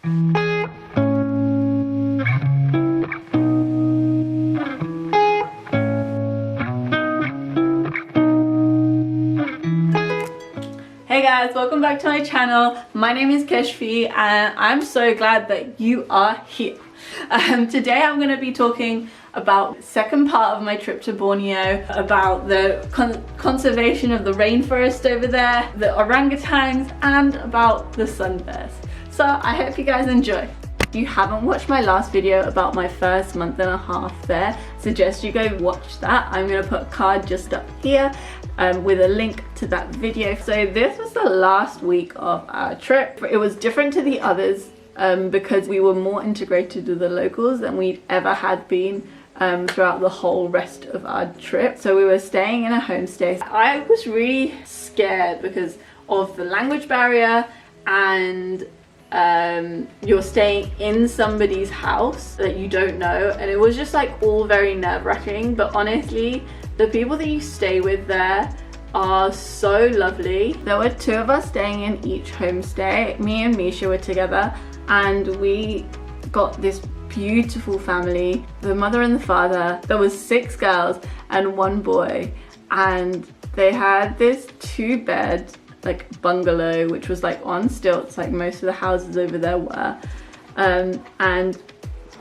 Hey guys, welcome back to my channel. My name is Kesvi and I'm so glad that you are here. Today I'm going to be talking about the second part of my trip to Borneo, about the conservation of the rainforest over there, the orangutans, and about the sunbears. So I hope you guys enjoy. If you haven't watched my last video about my first month and a half there, I suggest you go watch that. I'm going to put a card just up here with a link to that video. So this was the last week of our trip. It was different to the others because we were more integrated with the locals than we'd ever had been throughout the whole rest of our trip. So we were staying in a homestay. I was really scared because of the language barrier, and you're staying in somebody's house that you don't know, and it was just like all very nerve-wracking. But honestly, the people that you stay with there are so lovely. There were two of us staying in each homestay. Me and Misha were together, and we got this beautiful family, the mother and the father. There was 6 girls and 1 boy, and they had this 2-bed like bungalow, which was like on stilts like most of the houses over there were, and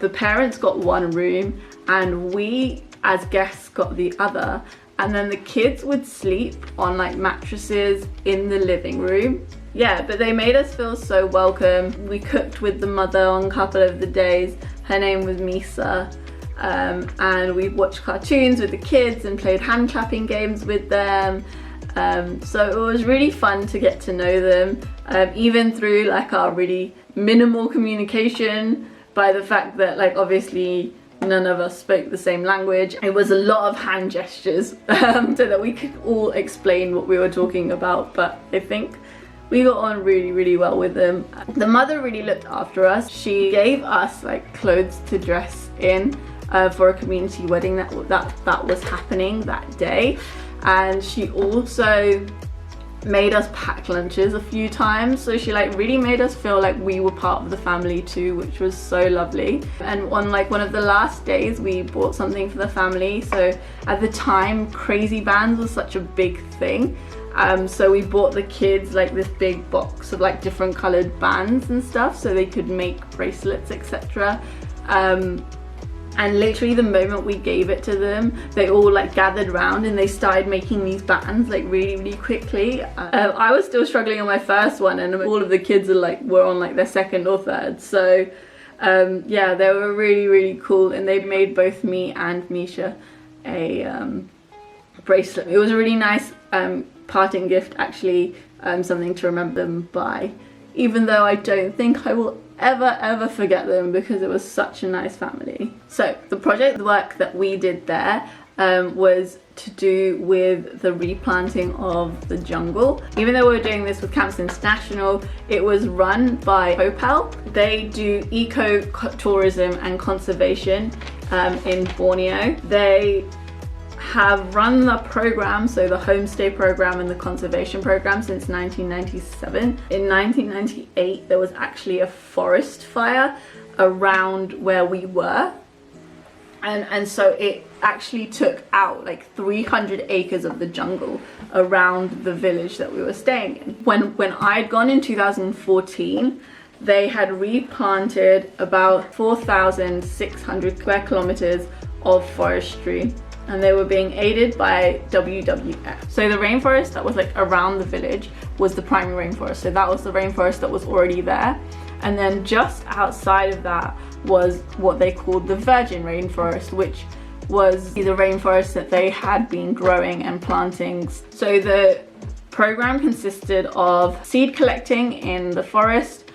the parents got 1 room and we as guests got the other, and then the kids would sleep on like mattresses in the living room. Yeah, but they made us feel so welcome. We cooked with the mother on a couple of the days. Her name was Misa. And we watched cartoons with the kids and played hand clapping games with them. So it was really fun to get to know them, even through like our really minimal communication, by the fact that like obviously none of us spoke the same language. It was a lot of hand gestures so that we could all explain what we were talking about, but I think we got on really well with them. The mother really looked after us. She gave us like clothes to dress in for a community wedding that was happening that day, and she also made us pack lunches a few times. So she like really made us feel like we were part of the family too, which was so lovely. And on like one of the last days we bought something for the family. So at the time crazy bands was such a big thing. So we bought the kids like this big box of like different colored bands and stuff so they could make bracelets, etc. And literally the moment we gave it to them, they all like gathered around and they started making these bands like really quickly. I was still struggling on my first one, and all of the kids were on like their second or third. So yeah, they were really cool, and they made both me and Misha a bracelet. It was a really nice parting gift, actually, something to remember them by, even though I don't think I will ever forget them because it was such a nice family. So the project work that we did there was to do with the replanting of the jungle. Even though we were doing this with Camps International, it was run by Hopel. They do eco-tourism and conservation in Borneo. They have run the program, so the homestay program and the conservation program, since 1997. In 1998 there was actually a forest fire around where we were, and so it actually took out like 300 acres of the jungle around the village that we were staying in. When I'd gone in 2014, they had replanted about 4,600 square kilometers of forestry, and they were being aided by WWF. So the rainforest that was like around the village was the primary rainforest. So that was the rainforest that was already there. And then just outside of that was what they called the virgin rainforest, which was the rainforest that they had been growing and planting. So the program consisted of seed collecting in the forest,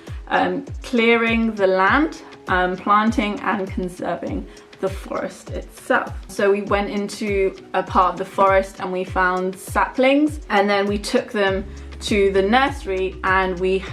clearing the land, planting and conserving the forest itself. So we went into a part of the forest and we found saplings, and then we took them to the nursery and we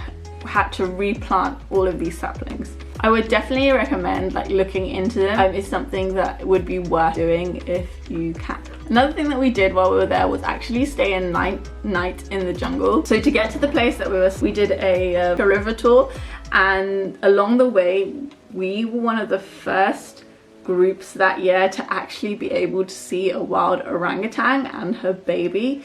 had to replant all of these saplings. I would definitely recommend like looking into them. It's something that would be worth doing if you can. Another thing that we did while we were there was actually stay a night in the jungle. So to get to the place that we did a river tour, and along the way we were one of the first groups that year to actually be able to see a wild orangutan and her baby,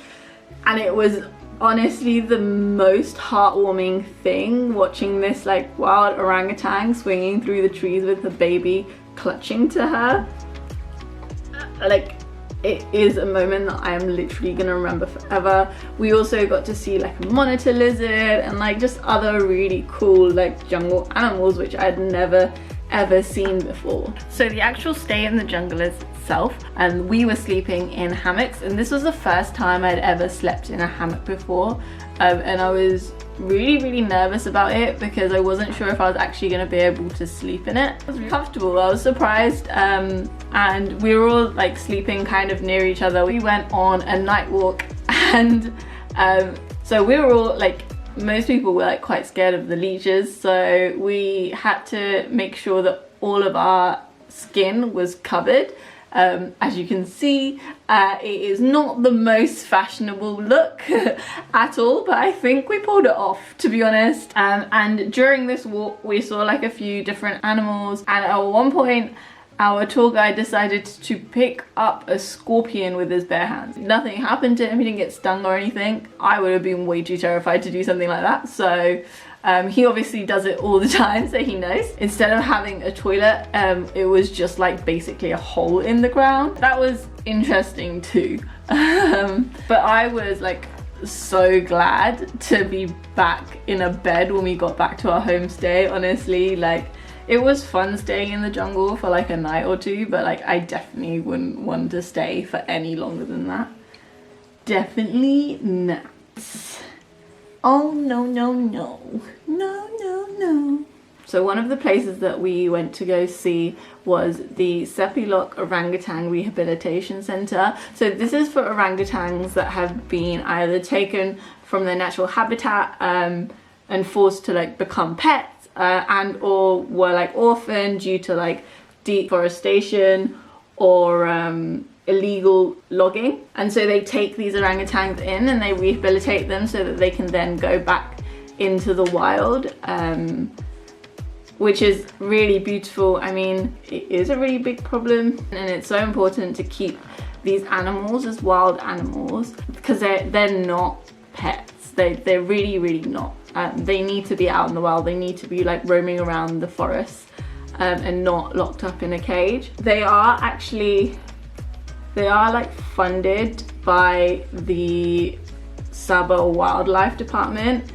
and it was honestly the most heartwarming thing watching this like wild orangutan swinging through the trees with the baby clutching to her. Like, it is a moment that I am literally gonna remember forever. We also got to see like a monitor lizard and like just other really cool like jungle animals which I'd never ever seen before. So the actual stay in the jungle itself, and we were sleeping in hammocks, and this was the first time I'd ever slept in a hammock before, and I was really nervous about it because I wasn't sure if I was actually going to be able to sleep in it. It was really comfortable. I was surprised, and we were all like sleeping kind of near each other. We went on a night walk, and so we were all like, most people were like quite scared of the leeches, so we had to make sure that all of our skin was covered. As you can see, it is not the most fashionable look at all, but I think we pulled it off, to be honest. And during this walk we saw like a few different animals, and at one point our tour guide decided to pick up a scorpion with his bare hands. Nothing happened to him, he didn't get stung or anything. I would have been way too terrified to do something like that, so he obviously does it all the time, so he knows. Instead of having a toilet, it was just like basically a hole in the ground. That was interesting too. But I was like so glad to be back in a bed when we got back to our homestay, honestly. Like, it was fun staying in the jungle for like a night or two, but like I definitely wouldn't want to stay for any longer than that. Definitely not. Oh no. So one of the places that we went to go see was the Sepilok Orangutan Rehabilitation Center. So this is for orangutans that have been either taken from their natural habitat and forced to like become pets, and or were like orphaned due to like deforestation or illegal logging. And so they take these orangutans in and they rehabilitate them so that they can then go back into the wild, which is really beautiful. I mean, it is a really big problem, and it's so important to keep these animals as wild animals because they're not pets. They're really not. They need to be out in the wild. They need to be like roaming around the forest and not locked up in a cage. They are like funded by the Sabah Wildlife Department,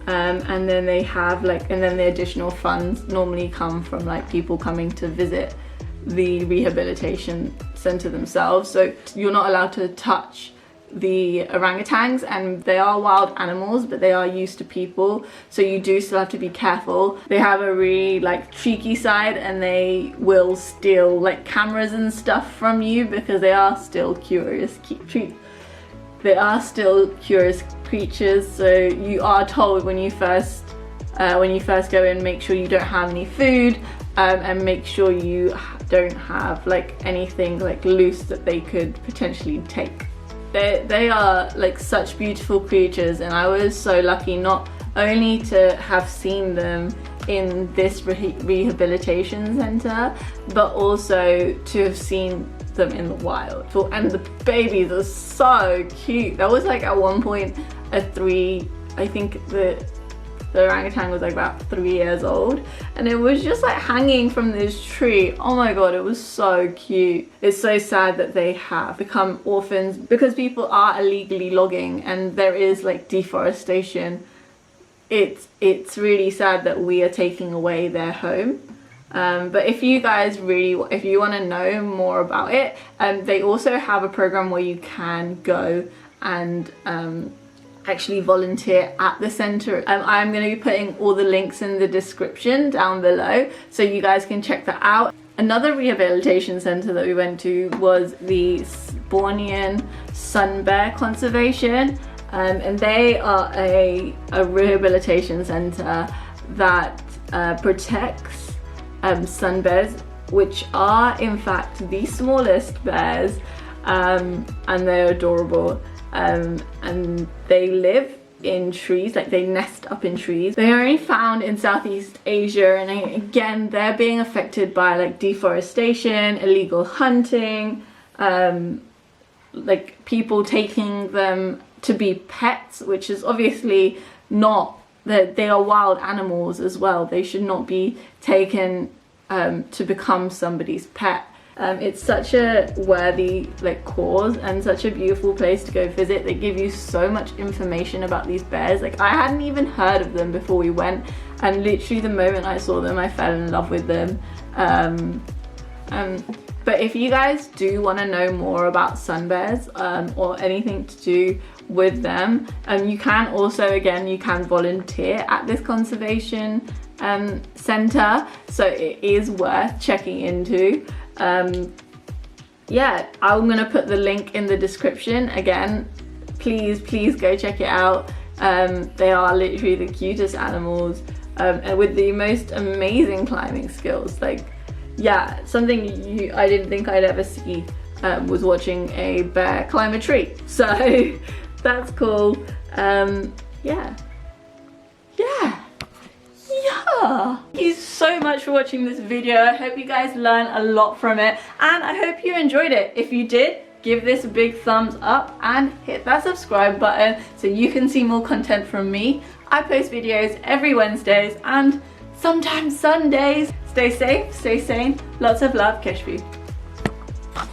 and then they have like, and then the additional funds normally come from like people coming to visit the rehabilitation center themselves. So you're not allowed to touch the orangutans, and they are wild animals but they are used to people, so you do still have to be careful. They have a really like cheeky side, and they will steal like cameras and stuff from you because they are still curious creatures. So you are told when you first go in, make sure you don't have any food, and make sure you don't have like anything like loose that they could potentially take. They are like such beautiful creatures, and I was so lucky not only to have seen them in this rehabilitation center, but also to have seen them in the wild. And the babies are so cute. That was like at one point I think the orangutan was like about 3 years old, and it was just like hanging from this tree. Oh my god, it was so cute. It's so sad that they have become orphans because people are illegally logging and there is like deforestation. It's really sad that we are taking away their home. But if you guys if you want to know more about it, they also have a program where you can go and actually volunteer at the center. I'm going to be putting all the links in the description down below so you guys can check that out. Another rehabilitation center that we went to was the Bornean Sunbear Conservation, and they are a rehabilitation center that protects sun bears, which are in fact the smallest bears, and they're adorable. And they live in trees, like they nest up in trees. They are only found in Southeast Asia, and again they're being affected by like deforestation, illegal hunting, like people taking them to be pets, which is obviously not, that they are wild animals as well. They should not be taken to become somebody's pet. It's such a worthy like cause and such a beautiful place to go visit. They give you so much information about these bears. Like I hadn't even heard of them before we went, and literally the moment I saw them I fell in love with them. But if you guys do want to know more about sun bears or anything to do with them, you can also, again, you can volunteer at this conservation center, so it is worth checking into. Yeah, I'm gonna put the link in the description. Again, please go check it out. They are literally the cutest animals, and with the most amazing climbing skills. Like, yeah, something I didn't think I'd ever see was watching a bear climb a tree. So that's cool. Yeah. Thank you so much for watching this video. I hope you guys learned a lot from it, and I hope you enjoyed it. If you did, give this a big thumbs up and hit that subscribe button so you can see more content from me. I post videos every Wednesdays and sometimes Sundays. Stay safe, stay sane. Lots of love, Kesvi.